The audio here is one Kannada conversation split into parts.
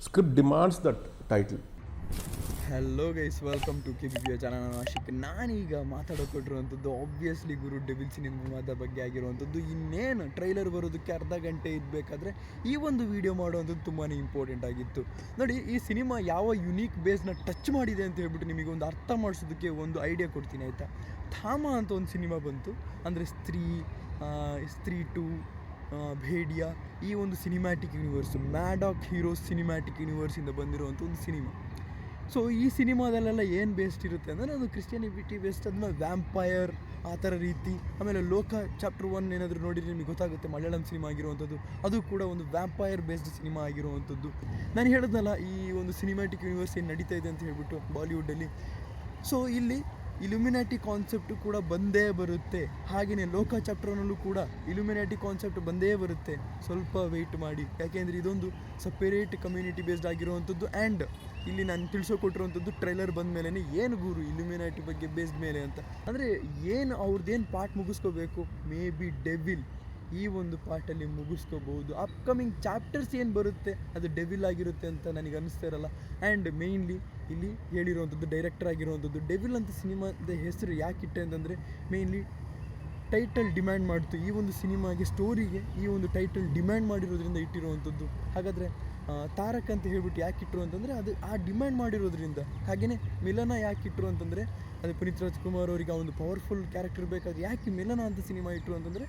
Script demands that title. Hello guys, welcome to KBBO channel. ನಾನು ಆಶಿಕ್. ನಾನೀಗ ಮಾತಾಡೋಕೊಟ್ಟಿರುವಂಥದ್ದು ಆಬ್ವಿಯಸ್ಲಿ ಗುರು ಡೆವಿಲ್ ಸಿನಿಮಾದ ಬಗ್ಗೆ ಆಗಿರುವಂಥದ್ದು. ಇನ್ನೇನು ಟ್ರೈಲರ್ ಬರೋದಕ್ಕೆ ಅರ್ಧ ಗಂಟೆ ಇರಬೇಕಾದ್ರೆ ಈ ಒಂದು ವಿಡಿಯೋ ಮಾಡುವಂಥದ್ದು ತುಂಬಾ ಇಂಪಾರ್ಟೆಂಟ್ ಆಗಿತ್ತು. ನೋಡಿ, ಈ ಸಿನಿಮಾ ಯಾವ ಯುನೀಕ್ ಬೇಸ್ನ ಟಚ್ ಮಾಡಿದೆ ಅಂತ ಹೇಳ್ಬಿಟ್ಟು ನಿಮಗೆ ಒಂದು ಅರ್ಥ ಮಾಡಿಸೋದಕ್ಕೆ ಒಂದು ಐಡಿಯಾ ಕೊಡ್ತೀನಿ, ಆಯಿತಾ. ಧಾಮ ಅಂತ ಒಂದು ಸಿನಿಮಾ ಬಂತು, ಅಂದರೆ ಸ್ತ್ರೀ 2, ಭೇಡಿಯಾ, ಈ ಒಂದು ಸಿನಿಮ್ಯಾಟಿಕ್ ಯೂನಿವರ್ಸ್, ಮ್ಯಾಡಾಕ್ ಹೀರೋಸ್ ಸಿನಿಮ್ಯಾಟಿಕ್ ಯೂನಿವರ್ಸಿಂದ ಬಂದಿರುವಂಥ ಒಂದು ಸಿನಿಮಾ. ಸೊ ಈ ಸಿನಿಮಾದಲ್ಲೆಲ್ಲ ಏನು ಬೇಸ್ಡ್ ಇರುತ್ತೆ ಅಂದರೆ ಅದು ಕ್ರಿಶ್ಚಿಯಾನಿಟಿ ಬೇಸ್ಡ್, ಅದನ್ನ ವ್ಯಾಂಪೈರ್ ಆ ಥರ ರೀತಿ. ಆಮೇಲೆ ಲೋಕ ಚಾಪ್ಟರ್ 1 ಏನಾದರೂ ನೋಡಿದರೆ ನಿಮಗೆ ಗೊತ್ತಾಗುತ್ತೆ, ಮಲಯಾಳಂ ಸಿನಿಮಾ ಆಗಿರುವಂಥದ್ದು. ಅದು ಕೂಡ ಒಂದು ವ್ಯಾಂಪೈರ್ ಬೇಸ್ಡ್ ಸಿನಿಮಾ ಆಗಿರುವಂಥದ್ದು. ನಾನು ಹೇಳಿದ್ನಲ್ಲ, ಈ ಒಂದು ಸಿನಿಮ್ಯಾಟಿಕ್ ಯೂನಿವರ್ಸ್ ಏನು ನಡೀತಾ ಇದೆ ಅಂತ ಹೇಳ್ಬಿಟ್ಟು ಬಾಲಿವುಡ್ಡಲ್ಲಿ. ಸೊ ಇಲ್ಲಿ ಇಲ್ಯುಮಿನಾಟಿ ಕಾನ್ಸೆಪ್ಟು ಕೂಡ ಬಂದೇ ಬರುತ್ತೆ. ಹಾಗೆಯೇ ಲೋಕ ಚಾಪ್ಟರ್ನಲ್ಲೂ ಕೂಡ ಇಲ್ಯುಮಿನಾಟಿ ಕಾನ್ಸೆಪ್ಟ್ ಬಂದೇ ಬರುತ್ತೆ. ಸ್ವಲ್ಪ ವೆಯ್ಟ್ ಮಾಡಿ, ಯಾಕೆಂದರೆ ಇದೊಂದು ಸಪರೇಟ್ ಕಮ್ಯುನಿಟಿ ಬೇಸ್ಡ್ ಆಗಿರುವಂಥದ್ದು. ಆ್ಯಂಡ್ ಇಲ್ಲಿ ನಾನು ತಿಳಿಸೋಕೊಟ್ಟಿರುವಂಥದ್ದು ಟ್ರೈಲರ್ ಬಂದ ಮೇಲೆ ಏನು ಗುರು ಇಲ್ಯುಮಿನಾಟಿ ಬಗ್ಗೆ ಬೇಸ್ಡ್ ಮೇಲೆ ಅಂತ. ಅಂದರೆ ಏನು ಅವ್ರದ್ದೇನು ಪಾರ್ಟ್ ಮುಗಿಸ್ಕೋಬೇಕು, ಮೇ ಬಿ ಡೆವಿಲ್ ಈ ಒಂದು ಪಾರ್ಟಲ್ಲಿ ಮುಗಿಸ್ಕೋಬಹುದು. ಅಪ್ಕಮಿಂಗ್ ಚಾಪ್ಟರ್ಸ್ ಏನು ಬರುತ್ತೆ ಅದು ಡೆವಿಲ್ ಆಗಿರುತ್ತೆ ಅಂತ ನನಗೆ ಅನ್ನಿಸ್ತಾ ಇರಲ್ಲ. ಆ್ಯಂಡ್ ಮೇಯ್ನ್ಲಿ ಇಲ್ಲಿ ಹೇಳಿರುವಂಥದ್ದು ಡೈರೆಕ್ಟರ್ ಆಗಿರುವಂಥದ್ದು. ಡೆವಿಲ್ ಅಂತ ಸಿನಿಮಾದ ಹೆಸರು ಯಾಕಿಟ್ಟೆ ಅಂತಂದರೆ ಮೇಯ್ನ್ಲಿ ಟೈಟಲ್ ಡಿಮ್ಯಾಂಡ್ ಮಾಡ್ತು. ಈ ಒಂದು ಸಿನಿಮಾಗೆ, ಸ್ಟೋರಿಗೆ ಈ ಒಂದು ಟೈಟಲ್ ಡಿಮ್ಯಾಂಡ್ ಮಾಡಿರೋದ್ರಿಂದ ಇಟ್ಟಿರುವಂಥದ್ದು. ಹಾಗಾದರೆ ತಾರಕ್ ಅಂತ ಹೇಳ್ಬಿಟ್ಟು ಯಾಕೆ ಇಟ್ಟರು ಅಂತಂದರೆ ಅದು ಆ ಡಿಮ್ಯಾಂಡ್ ಮಾಡಿರೋದ್ರಿಂದ. ಹಾಗೆಯೇ ಮಿಲನ ಯಾಕೆ ಇಟ್ಟರು ಅಂತಂದರೆ ಅದು ಪುನೀತ್ ರಾಜ್ಕುಮಾರ್ ಅವರಿಗೆ ಆ ಒಂದು ಪವರ್ಫುಲ್ ಕ್ಯಾರೆಕ್ಟರ್ ಬೇಕಾದ್ರೆ ಯಾಕೆ ಮಿಲನ ಅಂತ ಸಿನಿಮಾ ಇಟ್ಟರು ಅಂತಂದರೆ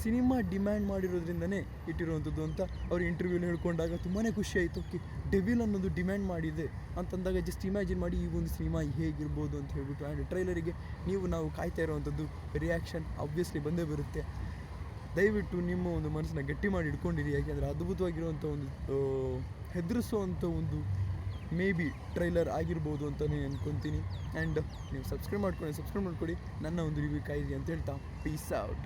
ಸಿನಿಮಾ ಡಿಮ್ಯಾಂಡ್ ಮಾಡಿರೋದ್ರಿಂದನೇ ಇಟ್ಟಿರುವಂಥದ್ದು ಅಂತ ಅವ್ರು ಇಂಟರ್ವ್ಯೂಲಿ ಹೇಳ್ಕೊಂಡಾಗ ತುಂಬಾ ಖುಷಿ ಆಯಿತು. ಡೆವಿಲ್ ಅನ್ನೋದು ಡಿಮ್ಯಾಂಡ್ ಮಾಡಿದೆ ಅಂತಂದಾಗ ಜಸ್ಟ್ ಇಮ್ಯಾಜಿನ್ ಮಾಡಿ ಈ ಒಂದು ಸಿನಿಮಾ ಹೇಗಿರ್ಬೋದು ಅಂತ ಹೇಳ್ಬಿಟ್ಟು. ಆ್ಯಂಡ್ ಟ್ರೈಲರಿಗೆ ನಾವು ಕಾಯ್ತಾ ಇರೋವಂಥದ್ದು ರಿಯಾಕ್ಷನ್ ಆಬ್ವಿಯಸ್ಲಿ ಬಂದೇ ಬರುತ್ತೆ. ದಯವಿಟ್ಟು ನಿಮ್ಮ ಒಂದು ಮನಸ್ಸನ್ನ ಗಟ್ಟಿ ಮಾಡಿ ಇಟ್ಕೊಂಡಿರಿ, ಯಾಕೆಂದರೆ ಅದ್ಭುತವಾಗಿರುವಂಥ ಒಂದು ಹೆದರಿಸುವಂಥ ಒಂದು ಮೇ ಬಿ ಟ್ರೈಲರ್ ಆಗಿರ್ಬೋದು ಅಂತಲೇ ಅಂದ್ಕೊತೀನಿ. ಆ್ಯಂಡ್ ನೀವು ಸಬ್ಸ್ಕ್ರೈಬ್ ಮಾಡ್ಕೊಳ್ಳಿ ನನ್ನ ಒಂದು ರಿವ್ಯೂ ಕಾಯಿರಿ ಅಂತ ಹೇಳ್ತಾ ಪೀಸ್ ಔಟ್.